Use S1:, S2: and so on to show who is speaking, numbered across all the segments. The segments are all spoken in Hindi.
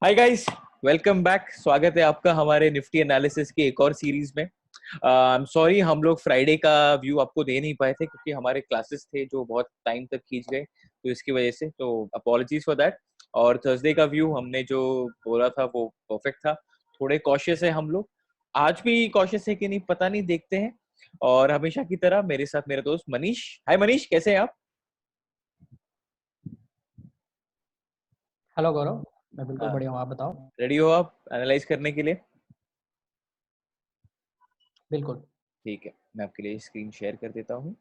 S1: Hi guys, welcome back. स्वागत है आपका हमारे निफ्टी एनालिसिस की एक और सीरीज में। आई एम सॉरी, हम लोग फ्राइडे का व्यू आपको दे नहीं पाए थे क्योंकि हमारे क्लासेस थे जो बहुत टाइम तक खींच गए, तो इसकी वजह से तो अपॉलॉजीज फॉर दैट। और थर्सडे का व्यू हमने जो बोला था वो परफेक्ट था। थोड़े कॉशियस है हम लोग, आज भी कॉशियस है कि नहीं पता नहीं, देखते हैं। और हमेशा की तरह मेरे साथ मेरे दोस्त मनीष। हाय मनीष, कैसे हैं आप?
S2: हेलो गौरव। मैं बिल्कुल
S1: हाँ,
S2: बढ़िया हूँ, आप बताओ।
S1: रेडी हो आप एनालाइज करने के लिए?
S2: बिल्कुल।
S1: ठीक है, मैं आपके लिए स्क्रीन शेयर कर देता हूँ।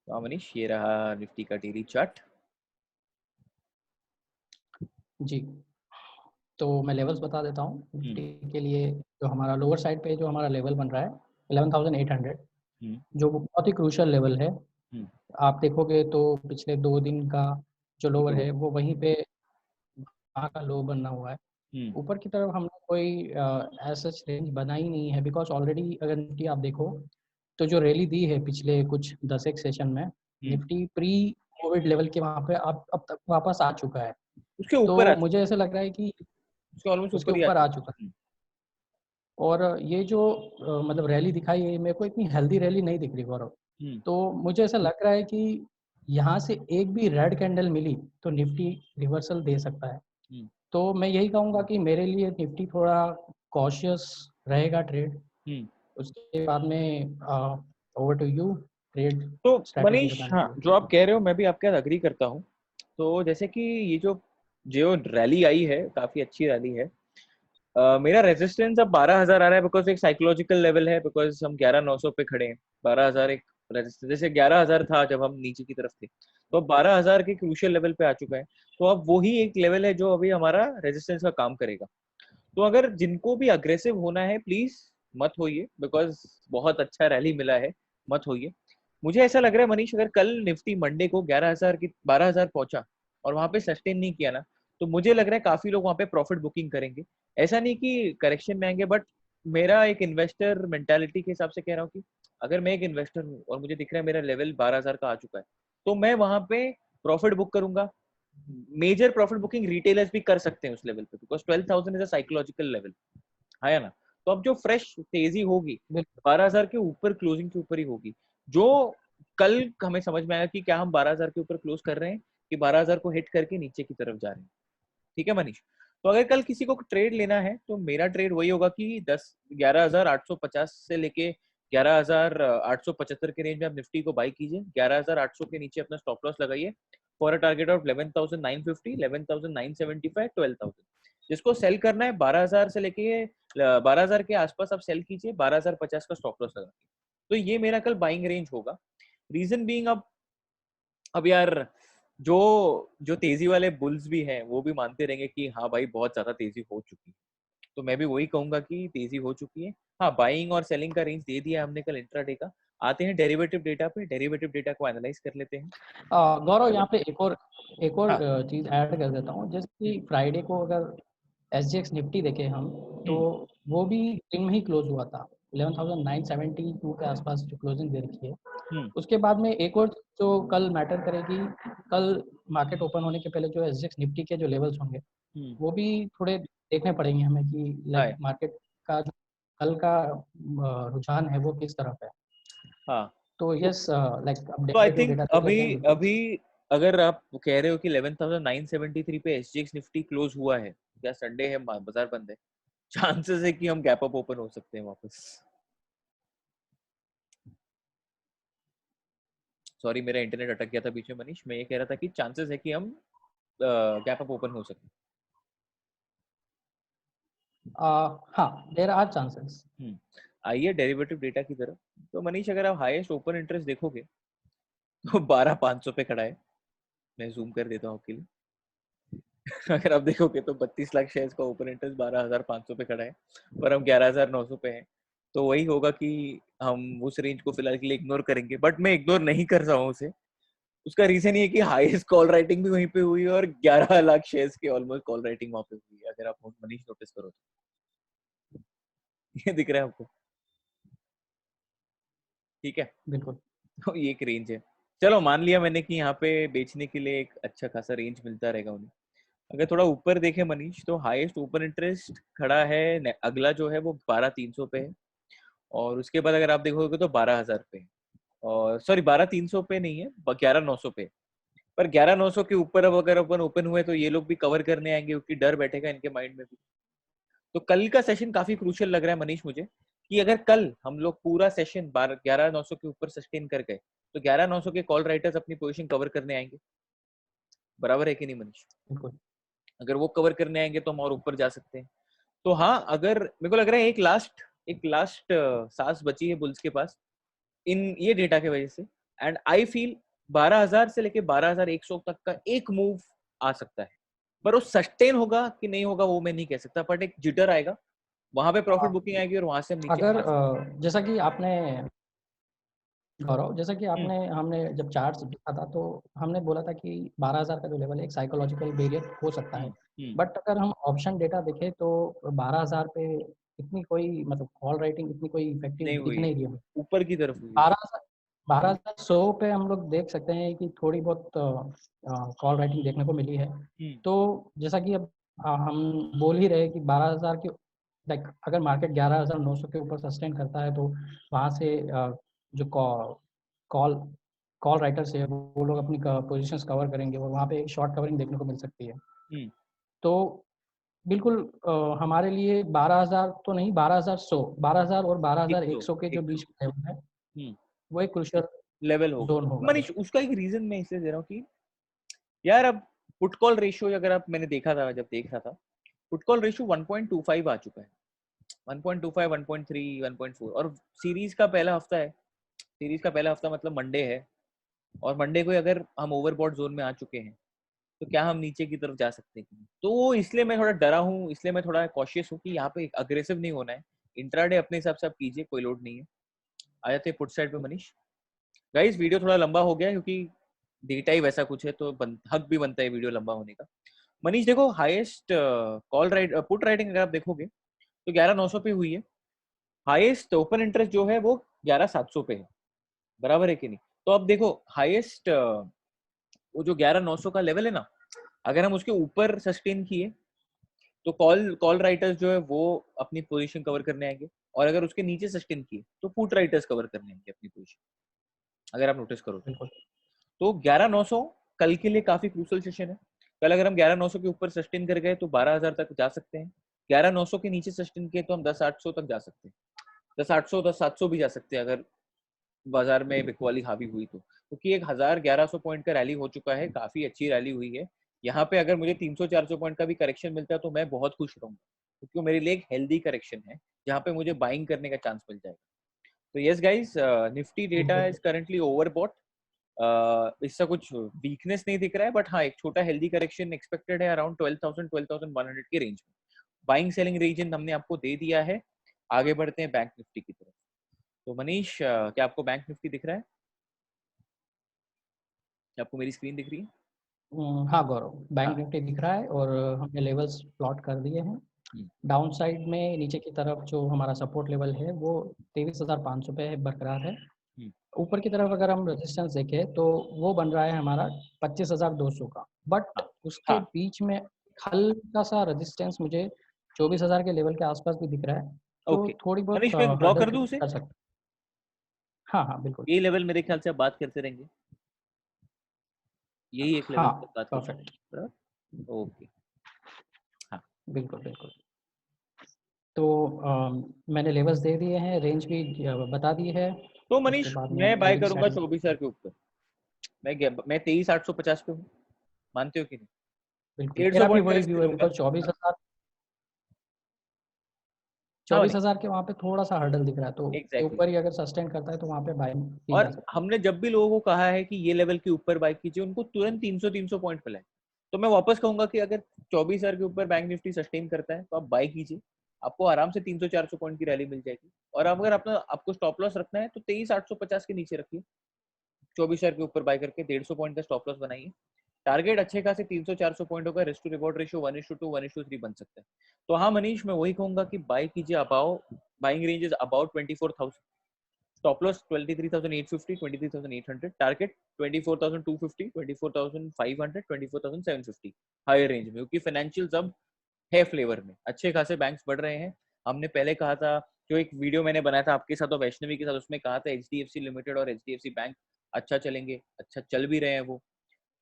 S1: तो मनीष, ये रहा निफ्टी का डेली चार्ट।
S2: जी, तो मैं लेवल्स बता देता हूँ
S1: हम्म।
S2: निफ्टी के लिए। जो हमारा लोअर साइड पे जो हमारा लेवल बन रहा है 11,800,
S1: हम्म।
S2: जो बहुत ही क्रूशियल लेवल है।
S1: हम्म।
S2: आप देखोगे तो पिछले 2 दिन का जो लोअर
S1: लो।
S2: है वो वहीं पे वहाँ का लो बना हुआ है।
S1: हम्म।
S2: ऊपर की तरफ हमने कोई ऐसा रेंज बना ही नहीं है, बिकॉज ऑलरेडी अगर निफ्टी आप देखो तो जो रैली दी है पिछले कुछ 10 एक सेशन में,
S1: हम्म।
S2: निफ्टी प्री कोविड लेवल के वहाँ पे अब तक वापस आ चुका है।
S1: उसके ऊपर
S2: तो
S1: आ
S2: मुझे
S1: चुका है।
S2: ऐसा लग रहा है कि
S1: उसके ऑलमोस्ट
S2: उसके
S1: ऊपर ही आ
S2: ऊपर आ
S1: चुका
S2: चुका
S1: है।
S2: है। और ये जो मतलब रैली दिखाई है, मेरे को इतनी हेल्दी रैली नहीं दिख रही गौरव।
S1: हम्म।
S2: तो मुझे ऐसा लग रहा है कि यहाँ से एक भी रेड कैंडल मिली तो निफ्टी रिवर्सल दे सकता है।
S1: हम्म।
S2: तो मैं यही कहूँगा कि मेरे लिए निफ्टी थोड़ा कॉशियस रहेगा ट्रेड।
S1: हम्म।
S2: उसके बाद में ओवर टू यू ट्रेड
S1: तो
S2: स्ट्रैटेजी
S1: मनीष,
S2: बताने
S1: हाँ,
S2: के लिए।
S1: जो आप कह रहे हो मैं भी आपके साथ अग्री करता हूँ। तो जैसे कि ये जो जो रैली आई है, काफी अच्छी रैली है। मेरा रेजिस्टेंस अब 12,000 आ रहा है, बिकॉज एक साइकोलॉजिकल लेवल है, बिकॉज हम 11,900 पे खड़े हैं। 12,000 एक रेजिस्टेंस, जैसे 11,000 था जब हम नीचे की तरफ थे, तो अब 12,000 के क्रूशियल लेवल पे आ चुका है। तो अब वही एक लेवल है जो अभी हमारा रेजिस्टेंस का काम करेगा। तो अगर जिनको भी अग्रेसिव होना है, प्लीज मत होइए, बिकॉज बहुत अच्छा रैली मिला है। मत होइए। मुझे ऐसा लग रहा है मनीष, अगर कल निफ्टी मंडे को 11,000 की 12,000 पहुंचा और वहां पे सस्टेन नहीं किया ना, तो मुझे लग रहा है काफी लोग वहां पे प्रॉफिट बुकिंग करेंगे। ऐसा नहीं कि करेक्शन में आएंगे, बट मेरा एक इन्वेस्टर मेंटालिटी के हिसाब से कह रहा हूँ कि अगर मैं एक इन्वेस्टर हूँ और मुझे दिख रहा है मेरा लेवल 12,000 का आ चुका है, तो मैं वहां पे प्रॉफिट बुक करूंगा। मेजर प्रॉफिट बुकिंग रिटेलर्स भी कर सकते हैं उस लेवल पे, because 12,000 is a psychological level, है ना। तो अब जो फ्रेश तेजी होगी,
S2: बिल्कुल।
S1: 12,000 के ऊपर, क्लोजिंग के ऊपर ही होगी। जो कल हमें समझ में आया कि क्या हम 12,000 के ऊपर क्लोज कर रहे हैं कि 12,000 को हिट करके नीचे की तरफ जा रहे हैं। ठीक है मनीष। तो अगर कल किसी को ट्रेड लेना है तो मेरा ट्रेड वही होगा कि 11,850 से लेके 11,875 के रेंज में आप निफ्टी को बाई कीजिए। 11,800 के नीचे अपना स्टॉप लॉस लगाइए फॉर अ टारगेट ऑफ 11,950, 11,975, 12,000। जिसको सेल करना है 12,000 से लेके 12,000 के आसपास आप सेल कीजिए, 12,050 का स्टॉप लॉस लगा के। तो ये मेरा कल बाइंग रेंज होगा। रीजन बीइंग, अब यार, जो जो तेजी वाले बुल्स भी हैं वो भी मानते रहेंगे कि हाँ भाई बहुत ज्यादा तेजी हो चुकी है। तो मैं भी वही कहूंगा कि तेजी हो चुकी है। हाँ, बाइंग और सेलिंग का रेंज दे दिया हमने कल इंट्राडे का। आते हैं डेरिवेटिव डेटा पे, डेरिवेटिव डेटा को एनालाइज कर लेते हैं।
S2: गौरव, यहाँ पे एक और
S1: हाँ।
S2: चीज़ ऐड कर देता हूँ। जैसे
S1: हम्म।
S2: कि फ्राइडे को अगर एसजीएक्स निफ्टी देखें हम, तो
S1: हम्म।
S2: वो भी दिन में ही क्लोज हुआ था 11,972 के आसपास जो क्लोजिंग दे रखी है।
S1: हम्म।
S2: उसके बाद में एक और जो कल मैटर करेगी, कल मार्केट ओपन होने के पहले जो एसजीएक्स निफ्टी के जो लेवल्स होंगे
S1: हम्म।
S2: वो भी थोड़े देखने पड़ेंगे हमें कि लाइक
S1: हाँ।
S2: मार्केट का जो कल का रुझान है वो किस तरफ है।
S1: हाँ।
S2: तो
S1: तो
S2: यस, लाइक अब
S1: तो आई
S2: डेरिवेटिव
S1: थिंक
S2: डेटा देख
S1: अभी
S2: लेते हैं बिल्कुल।
S1: अभी अगर आप कह रहे हो कि 11,973 पे एसजीएक्स निफ्टी क्लोज हुआ है, क्या संडे है, बाजार बंद है, चांसेस है कि हम गैप अप ओपन हो सकते हैं वापस। सॉरी, मेरा इंटरनेट अटक गया था बीच में मनीष। मैं ये कह रहा था कि चांसेस है कि हम गैप अप ओपन हो सके।
S2: हाँ, देयर आर चांसेस।
S1: हम्म। आइए डेरिवेटिव डेटा की तरफ। तो मनीष, अगर आप हाईएस्ट ओपन इंटरेस्ट देखोगे तो 12,500 पे खड़ा है। मैं जूम कर देता हूँ आपके लिए। अगर आप देखोगे तो 32 लाख शेयर्स का ओपन इंटरेस्ट 12,500 पे खड़ा है, और हम 11,900 पे हैं। तो वही होगा कि हम उस रेंज को फिलहाल के लिए इग्नोर करेंगे, बट मैं इग्नोर नहीं कर रहा हूँ उसे। उसका रीजन ये कि हाईएस्ट कॉल राइटिंग भी वहीं पे हुई है और 11 लाख शेयर्स की ऑलमोस्ट कॉल राइटिंग वहां पे हुई है, अगर आप मनीष नोटिस करो तो। ये दिख रहा है आपको? ठीक है।
S2: बिल्कुल।
S1: तो ये एक रेंज है। चलो, मान लिया मैंने कि यहाँ पे बेचने के लिए एक अच्छा खासा रेंज मिलता रहेगा उन्हें। अगर थोड़ा ऊपर देखे मनीष, तो हाईएस्ट ओपन इंटरेस्ट खड़ा है अगला जो है वो 12,300 पे है, और उसके बाद अगर आप देखोगे तो 12,000 पे है। और सॉरी 12,300 पे नहीं है, 11,900 पे। पर 11,900 के ऊपर अब अगर अपन ओपन हुए तो ये लोग भी कवर करने आएंगे, क्योंकि डर बैठेगा इनके माइंड में भी। तो कल का सेशन काफी क्रूशियल लग रहा है मनीष मुझे, कि अगर कल हम लोग पूरा सेशन 11,900 के ऊपर सस्टेन कर गए तो 11,900 के कॉल राइटर्स अपनी पोजीशन कवर करने आएंगे। बराबर है कि नहीं मनीष?
S2: बिल्कुल।
S1: अगर वो कवर करने आएंगे तो हम और ऊपर जा सकते हैं। तो हाँ, अगर मेरे को लग रहा है एक लास्ट सांस बची है बुल्स के पास इन ये डेटा के वजह से। एंड आई फील 12,000 से लेके 12,100 तक का एक मूव आ सकता है, पर वो सस्टेन होगा कि नहीं होगा वो मैं नहीं कह सकता, बट एक जिटर आएगा, वहां पे प्रॉफिट बुकिंग आएगी और वहां से हम नीचे
S2: अगर
S1: आ सकते
S2: जैसा कि आपने गौरव, जैसा कि
S1: हैं।
S2: आपने हमने जब चार्ट देखा था तो हमने बोला था कि 12,000 का जो लेवल है एक साइकोलॉजिकल बैरियर हो सकता है।
S1: हम्म।
S2: बट अगर हम ऑप्शन डेटा देखें तो 12,000 पे इतनी कोई मतलब कॉल राइटिंग इतनी कोई इफेक्टिव
S1: नहीं
S2: दिख
S1: हुई,
S2: नहीं रही हमें।
S1: ऊपर की तरफ हुई है।
S2: 12,100 पे हम लोग देख सकते हैं कि थोड़ी बहुत कॉल राइटिंग देखने को मिली है।
S1: हम्म।
S2: तो जैसा कि अब हम बोल ही रहे कि 12,000 के लाइक अगर मार्केट 11,900 के ऊपर सस्टेन करता है तो वहाँ से जो कॉल कॉल राइटर्स है वो लोग अपनी पोजीशंस कवर करेंगे और वहाँ पे एक शॉर्ट कवरिंग देखने को मिल सकती है।
S1: हम्म।
S2: तो बिल्कुल हमारे लिए 12,000 तो नहीं, 12,100, 12,000 और 12,100 के जो
S1: 100
S2: बीच में लेवल है
S1: हम्म
S2: वो एक क्रूशियल
S1: लेवल होगा
S2: जोन होगा।
S1: मनीष। उसका एक रीजन मैं इसलिए दे रहा हूँ कि यार अब पुट कॉल रेशियो अगर आप मैंने देखा था, जब देख रहा था, पुट कॉल रेशियो 1.25 आ चुका है। 1.25, 1.3, 1.4, और सीरीज का पहला हफ्ता है। सीरीज का पहला हफ्ता मतलब मंडे है, और मंडे को अगर हम ओवरबॉट जोन में आ चुके हैं तो क्या हम नीचे की तरफ जा सकते हैं? तो इसलिए मैं थोड़ा डरा हूँ, इसलिए मैं थोड़ा कॉशियस हूँ कि यहाँ पे अग्रेसिव नहीं होना है। इंट्राडे अपने हिसाब से आप कीजिए, कोई लोड नहीं है। आ जाते हैं पुट साइड पे मनीष। गाइस वीडियो थोड़ा लंबा हो गया क्योंकि डेटा ही वैसा कुछ है, तो हक भी बनता है वीडियो लंबा होने का। मनीष देखो, highest call right put writing अगर आप देखोगे तो 11,900 पे हुई है। हाईएस्ट ओपन इंटरेस्ट जो है वो 11,700 पे है। बराबर है कि नहीं? तो अब देखो हाईएस्ट वो जो 11,900 का लेवल है ना, अगर हम उसके ऊपर सस्टेन किए तो कॉल कॉल राइटर्स जो है वो अपनी पोजीशन कवर करने आएंगे, और अगर उसके नीचे सस्टेन किए तो पुट राइटर्स कवर करने आएंगे अपनी पोजीशन, अगर आप नोटिस करो
S2: बिल्कुल।
S1: तो 11,900 कल के लिए काफी क्रूशल सेशन है। कल अगर हम 11,900 के ऊपर सस्टेन कर गए तो 12,000 तक जा सकते हैं। 11,900 के नीचे सस्टेन किए तो हम 10,800 तक जा सकते हैं। 10,800, 10,700 भी जा सकते हैं अगर बाजार में बिकवाली हावी हुई तो, क्योंकि 1,1100 पॉइंट का रैली हो चुका है, काफी अच्छी रैली हुई है। यहाँ पे अगर मुझे 300-400 पॉइंट का भी करेक्शन मिलता है तो मैं बहुत खुश रहूंगा, क्योंकि वो मेरे लिए एक हेल्दी करेक्शन है जहाँ पे मुझे बाइंग करने का चांस मिल जाएगा। तो yes guys, Nifty data is currently overbought. इसका कुछ वीकनेस नहीं दिख रहा है, बट हाँ एक छोटा हेल्दी करेक्शन एक्सपेक्टेड है अराउंड 12,000 12,100 के रेंज में। बाइंग सेलिंग रीजन हमने आपको दे दिया है। आगे बढ़ते हैं बैंक निफ्टी की तरफ। तो मनीष, क्या आपको बैंक निफ्टी दिख रहा है? क्या आपको मेरी स्क्रीन दिख रही है?
S2: हाँ गौरव, बैंक
S1: हाँ।
S2: निफ्टी दिख रहा है और हमने लेवल्स प्लॉट कर दिए हैं।
S1: हम्म।
S2: डाउन साइड में नीचे की तरफ जो हमारा सपोर्ट लेवल है वो 23,500 पे बरकरार है।
S1: हम्म।
S2: ऊपर की तरफ अगर हम रेजिस्टेंस देखें तो वो बन रहा है हमारा 25,200 का। बट
S1: हाँ।
S2: उसके
S1: हाँ।
S2: बीच में हल्का सा रेजिस्टेंस मुझे 24,000 के लेवल के आसपास भी दिख रहा है। तो
S1: ओके
S2: थोड़ी बहुत
S1: मनीष, मैं ड्रॉ
S2: हर्डल
S1: कर दूं उसे?
S2: कर सकते हैं। हाँ हाँ बिल्कुल।
S1: ये लेवल मेरे ख्याल से आप बात करते रहेंगे, यही एक
S2: हाँ
S1: लेवल पे बात करूंगा।
S2: परफेक्ट।
S1: बराबर, ओके। हाँ।
S2: बिल्कुल बिल्कुल। तो मैंने लेवल्स दे दिए हैं, रेंज भी बता दी है।
S1: तो
S2: उसके
S1: मनीष
S2: बाद में
S1: मैं बाय
S2: ट्रेडिंग
S1: करूंगा
S2: स्ट्रैटेजी।
S1: 24,000 के ऊपर। मैं 23,850 पे हूँ, मानते हो कि नहीं?
S2: बिल्कुल
S1: 150
S2: मेरा भी
S1: पॉइंट का
S2: वही
S1: रिस्क
S2: व्यू है
S1: लूंगा।
S2: बिकॉज 24,000,
S1: हाँ
S2: चौबीस
S1: मनीष,
S2: हजार के वहाँ पे थोड़ा सा हर्डल दिख रहा है, तो उसके
S1: एग्जैक्टली।
S2: ऊपर ही अगर सस्टेन करता है तो वहाँ पे बाइंग की
S1: और
S2: जा सकती है।
S1: हमने जब भी लोगों को कहा है कि ये लेवल के ऊपर बाय कीजिए, उनको तुरंत 300 पॉइंट मिला है। तो मैं वापस कहूंगा कि अगर 24,000 के ऊपर बैंक निफ्टी सस्टेन करता है तो आप बाय कीजिए, आपको आराम से 300-400 पॉइंट की रैली मिल जाएगी। और अब अगर अपना आपको स्टॉप लॉस रखना है तो 23,850 के नीचे रखिए। 24,000 के ऊपर बाय करके 150 पॉइंट का स्टॉप लॉस बनाइए। टारगेट अच्छे खासे 300-400 पॉइंट होगा। रिस्क टू रिवॉर्ड रेशियो 1:2 1:3 बन सकता है। तो हाँ मनीष, मैं वही कहूंगा कि बाय कीजिए about, buying range is about 24,000। Stop loss 23,850 23,800, target 24,250 24,500 24,750। Higher range में, क्योंकि फाइनेंशियल्स अब है फ्लेवर में, अच्छे खासे बैंक्स बढ़ रहे हैं। हमने पहले कहा था, जो एक वीडियो मैंने बनाया था आपके साथ और वैष्णवी के साथ, उसमें कहा था एचडीएफसी लिमिटेड और एचडीएफसी बैंक अच्छा चलेंगे, अच्छा चल भी रहे हैं वो।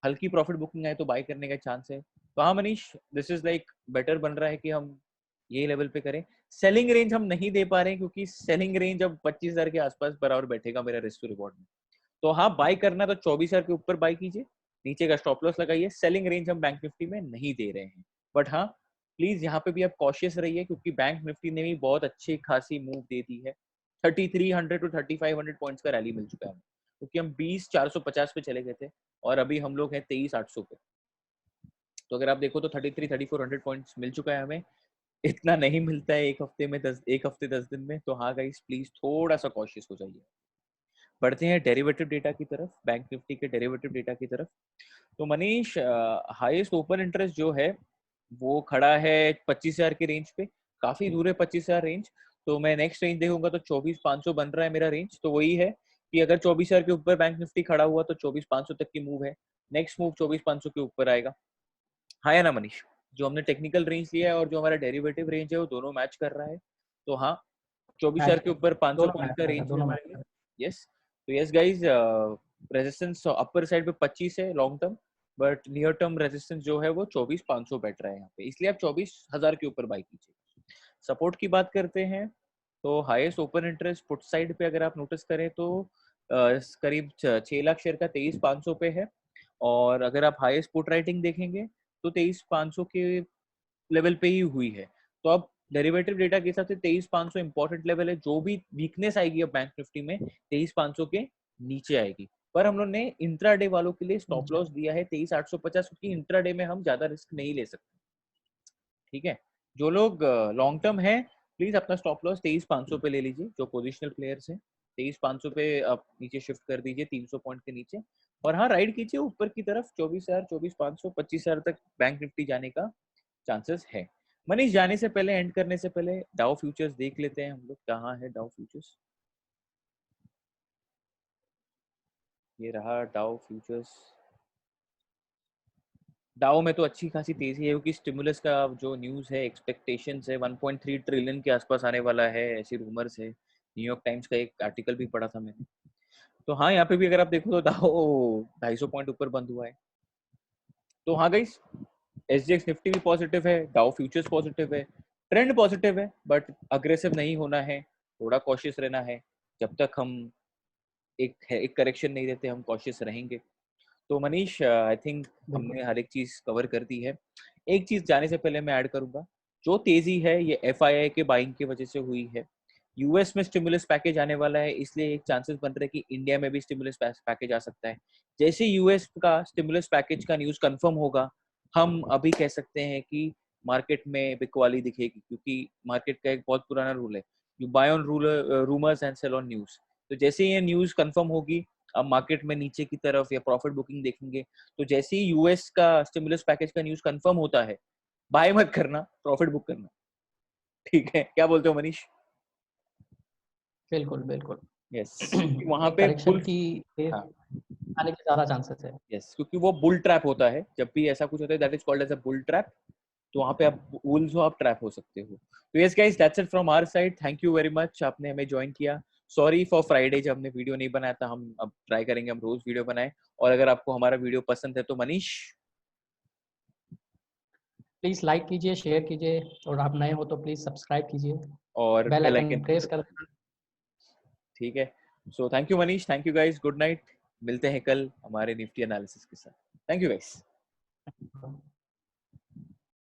S1: हल्की प्रॉफिट बुकिंग आए तो बाय करने का चांस है। तो हाँ Manish, this is like better बन रहा है कि हम ये लेवल पे करें। सेलिंग रेंज हम नहीं दे पा रहे हैं, क्योंकि सेलिंग रेंज अब 25,000 के आसपास बराबर बैठेगा मेरा रिस्क टू रिवॉर्ड में। तो हाँ, बाय करना तो 24,000 के ऊपर बाय कीजिए, नीचे का स्टॉप लॉस लगाइए। सेलिंग रेंज हम बैंक निफ्टी में नहीं दे रहे हैं, बट हाँ प्लीज यहाँ पे भी आप कॉशियस रहिए, क्योंकि बैंक निफ्टी ने भी बहुत अच्छी खासी मूव दे दी है। 3300 टू 3500 पॉइंट्स का रैली मिल चुका है हमें, क्योंकि हम 20,450 पे चले गए थे और अभी हम लोग हैं 23,800 पे। तो अगर आप देखो तो 3400 पॉइंट्स मिल चुका है हमें। इतना नहीं मिलता है एक हफ्ते में, 10 दिन में। तो हाँ गाइस, प्लीज थोड़ा सा कॉशियस हो जाइए। बढ़ते हैं डेरिवेटिव डेटा की तरफ, बैंक निफ्टी के डेरिवेटिव डेटा की तरफ। तो मनीष, हाईएस्ट ओपन इंटरेस्ट जो है वो खड़ा है 25,000 की रेंज पे, काफी दूर है 25,000 रेंज। तो मैं नेक्स्ट रेंज देखूंगा तो 24,500 बन रहा है मेरा रेंज। तो वही है कि अगर 24,000 के ऊपर बैंक निफ्टी खड़ा हुआ तो 24,500 तक की मूव है। नेक्स्ट मूव 24,500 के ऊपर आएगा। हाँ या ना मनीष? जो हमने टेक्निकल रेंज लिया है और जो हमारा डेरिवेटिव रेंज है वो दोनों मैच कर रहा है। तो हाँ, 24,000
S2: मैच
S1: के ऊपर 500
S2: दोनों
S1: पॉइंट
S2: मैच
S1: का
S2: कर रहा है,
S1: रेंज है
S2: दोनों
S1: हमारे
S2: मैच
S1: लिए।
S2: कर
S1: यस। तो yes guys, resistance upper side पे 25 है long term, but near term resistance जो है वो 24,500 बैठ रहा है यहाँ पे, इसलिए आप 24,000 के ऊपर बाई कीजिए। सपोर्ट की बात करते हैं तो highest open interest put side पे अगर आप नोटिस करें तो करीब 6 लाख शेयर का 23,500 पे है। और अगर आप हाईएस्ट पुट राइटिंग देखेंगे तो 23,500 के लेवल पे ही हुई है। तो अब डेरिवेटिव डेटा के हिसाब से 23,500 इंपॉर्टेंट लेवल है। जो भी वीकनेस आएगी अब बैंक निफ्टी में 23,500 के नीचे आएगी। पर हम लोग ने इंट्राडे वालों के लिए स्टॉप
S2: अच्छा।
S1: लॉस दिया है 23,850, क्योंकि इंट्राडे में हम ज्यादा रिस्क नहीं ले सकते। ठीक है, जो लोग लॉन्ग टर्म है प्लीज अपना स्टॉप लॉस 23,500 पे ले लीजिए। जो पोजिशनल प्लेयर्स हैं 23,500 पे आप नीचे शिफ्ट कर दीजिए, 300 पॉइंट के नीचे। और हाँ, राइड कीजिए ऊपर की तरफ 24,000, 24,500, 25,000 तक बैंक निफ्टी जाने का चांसेस है। मनीष, जाने से पहले, एंड करने से पहले डाउ फ्यूचर्स देख लेते हैं हम लोग, कहाँ है डाउ फ्यूचर्स। ये रहा डाउ फ्यूचर्स। डाउ में तो अच्छी खासी तेजी है, क्योंकि स्टिमुलस का जो न्यूज़ है, एक्सपेक्टेशंस है 1.3 ट्रिलियन के आसपास आने वाला है, ऐसी रूमर्स है। न्यूयॉर्क टाइम्स का एक आर्टिकल भी पढ़ा था मैंने। तो हाँ, यहाँ पे भी अगर आप देखो तो डाउ 250 पॉइंट ऊपर बंद हुआ है। तो हाँ गाइस, एसजीएक्स निफ्टी भी पॉजिटिव है, डाउ फ्यूचर्स पॉजिटिव है, ट्रेंड पॉजिटिव है, बट अग्रेसिव नहीं होना है, थोड़ा कॉशियस रहना है। जब तक हम एक करेक्शन नहीं देते हम कॉशियस रहेंगे। तो मनीष, आई थिंक
S2: बिल्कुल।
S1: हमने हर एक चीज कवर कर दी है। एक चीज जाने से पहले मैं ऐड करूंगा, जो तेजी है ये एफआईआई के बाइंग की वजह से हुई है। यूएस में स्टिमुलस पैकेज आने वाला है, इसलिए एक चांसेस बन रहे हैं कि इंडिया में भी स्टिमुलस पैकेज आ सकता है। जैसे यूएस का स्टिमुलस पैकेज का न्यूज कंफर्म होगा, हम अभी कह सकते हैं कि मार्केट में बिकवाली दिखेगी, क्योंकि मार्केट का एक बहुत पुराना रूल है, you buy on rumours and sell on news. तो जैसे ये न्यूज कंफर्म होगी, अब मार्केट में नीचे की तरफ या प्रॉफिट बुकिंग देखेंगे। तो जैसे ही यूएस का स्टिमुलस पैकेज का न्यूज कंफर्म होता है, बाय मत करना, प्रॉफिट बुक करना। ठीक है, क्या बोलते हो मनीष?
S2: बिल्कुल, बिल्कुल।
S1: यस, क्योंकि वहां
S2: एक
S1: पे
S2: करेक्शन
S1: बुल,
S2: की फेज़
S1: हाँ
S2: आने के ज़्यादा चांसेस है।
S1: यस, क्योंकि वो बुल ट्रैप होता है। जब भी ऐसा कुछ होता है that is called as a bull trap. तो वहां पे आप बुल्स हो, आप ट्रैप हो सकते हो। तो yes guys, that's it from our side. Thank you very much, आपने हमें ज्वाइन किया। सॉरी फॉर फ्राइडे जब हमने वीडियो नहीं बनाया था, हम अब ट्राई करेंगे हम रोज वीडियो बनाए। और अगर आपको हमारा वीडियो पसंद है तो मनीष,
S2: प्लीज़ लाइक कीजिए, शेयर कीजिए और आप नए हो तो प्लीज़ सब्सक्राइब कीजिए।
S1: और
S2: bell
S1: bell
S2: icon
S1: icon.
S2: Press कर
S1: ठीक है। So thank you Manish, thank you guys, good night. मिलते हैं कल हमारे निफ्टी एनालिसिस के साथ। Thank you guys.
S2: देना।